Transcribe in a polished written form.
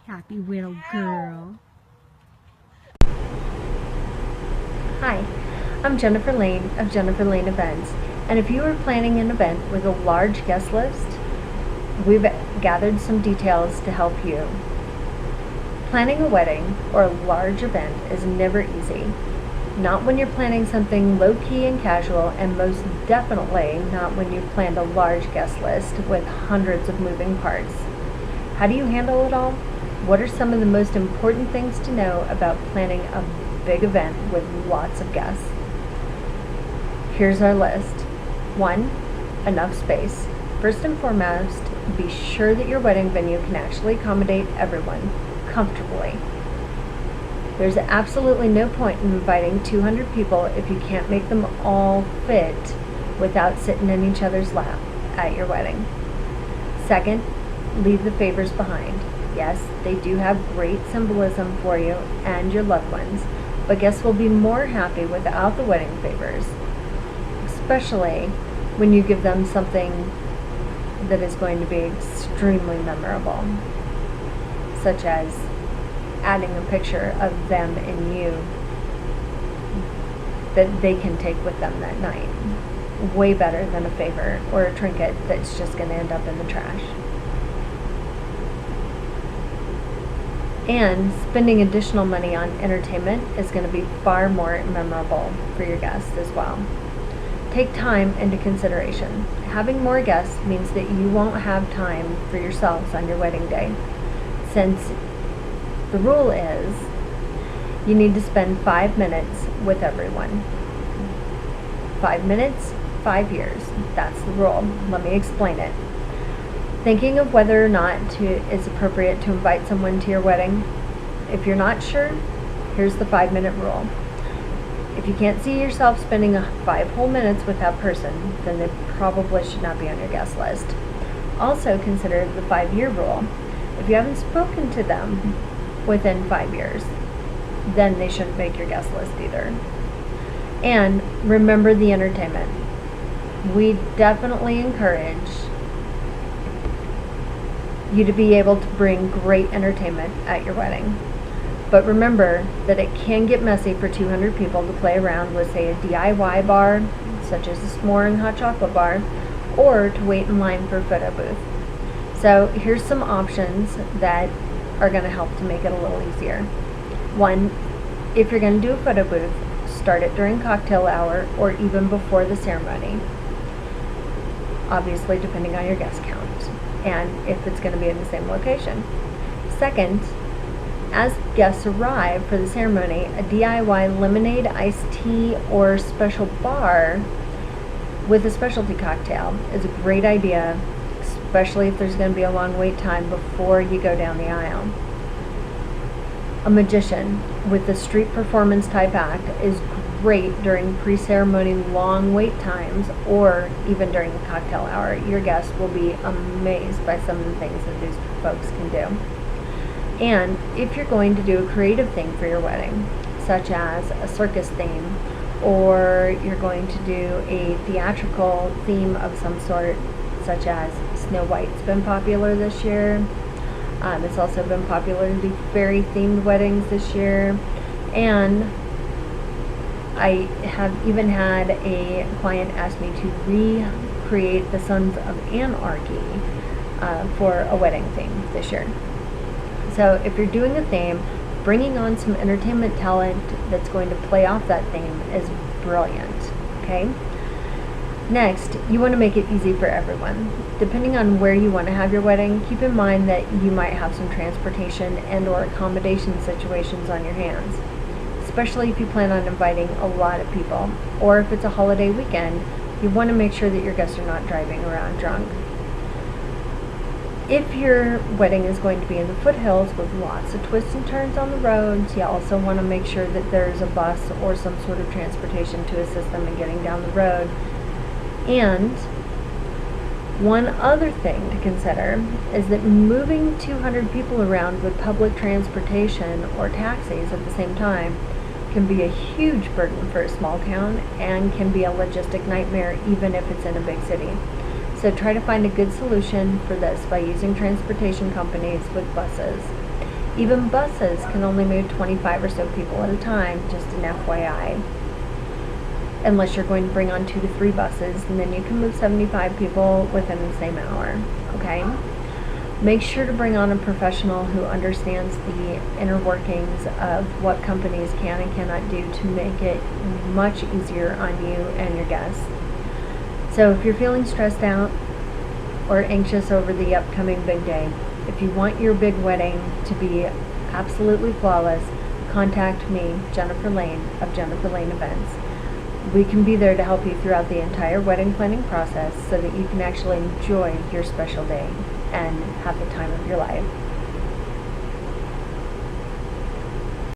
Happy little girl. Hi, I'm Jennifer Lane of Jennifer Lane Events, and if you are planning an event with a large guest list, we've gathered some details to help you. Planning a wedding or a large event is never easy. Not when you're planning something low-key and casual, and most definitely not when you've planned a large guest list with hundreds of moving parts. How do you handle it all? What are some of the most important things to know about planning a big event with lots of guests? Here's our list. 1. Enough space. First and foremost, be sure that your wedding venue can actually accommodate everyone comfortably. There's absolutely no point in inviting 200 people if you can't make them all fit without sitting in each other's lap at your wedding. Second, leave the favors behind. Yes, they do have great symbolism for you and your loved ones, but guests will be more happy without the wedding favors, especially when you give them something that is going to be extremely memorable, such as adding a picture of them and you that they can take with them that night. Way better than a favor or a trinket that's just going to end up in the trash. And spending additional money on entertainment is going to be far more memorable for your guests as well. Take time into consideration. Having more guests means that you won't have time for yourselves on your wedding day, since the rule is you need to spend 5 minutes with everyone. 5 minutes, 5 years. That's the rule. Let me explain it. Thinking of whether or not it's appropriate to invite someone to your wedding. If you're not sure, here's the 5-minute rule. If you can't see yourself spending 5 whole minutes with that person, then they probably should not be on your guest list. Also consider the 5-year rule. If you haven't spoken to them within 5 years, then they shouldn't make your guest list either. And remember the entertainment. We definitely encourage you to be able to bring great entertainment at your wedding. But remember that it can get messy for 200 people to play around with, say, a DIY bar, such as a s'more and hot chocolate bar, or to wait in line for a photo booth. So here's some options that are going to help to make it a little easier. 1, if you're going to do a photo booth, start it during cocktail hour or even before the ceremony, obviously depending on your guest count and if it's going to be in the same location. Second, as guests arrive for the ceremony, a DIY lemonade, iced tea, or special bar with a specialty cocktail is a great idea, especially if there's going to be a long wait time before you go down the aisle. A magician with a street performance type act is great during pre-ceremony long wait times or even during the cocktail hour. Your guests will be amazed by some of the things that these folks can do. And if you're going to do a creative thing for your wedding, such as a circus theme, or you're going to do a theatrical theme of some sort, such as Snow White's been popular this year. It's also been popular to do fairy themed weddings this year. And I have even had a client ask me to recreate the Sons of Anarchy for a wedding theme this year. So if you're doing a theme, bringing on some entertainment talent that's going to play off that theme is brilliant, okay? Next, you want to make it easy for everyone. Depending on where you want to have your wedding, keep in mind that you might have some transportation and or accommodation situations on your hands, especially if you plan on inviting a lot of people, or if it's a holiday weekend, you want to make sure that your guests are not driving around drunk. If your wedding is going to be in the foothills with lots of twists and turns on the roads, you also want to make sure that there's a bus or some sort of transportation to assist them in getting down the road. And one other thing to consider is that moving 200 people around with public transportation or taxis at the same time can be a huge burden for a small town and can be a logistic nightmare even if it's in a big city. So try to find a good solution for this by using transportation companies with buses. Even buses can only move 25 or so people at a time, just an FYI. Unless you're going to bring on 2 to 3 buses, and then you can move 75 people within the same hour, okay? Make sure to bring on a professional who understands the inner workings of what companies can and cannot do to make it much easier on you and your guests. So if you're feeling stressed out or anxious over the upcoming big day, if you want your big wedding to be absolutely flawless, contact me, Jennifer Lane of Jennifer Lane Events. We can be there to help you throughout the entire wedding planning process so that you can actually enjoy your special day and have the time of your life.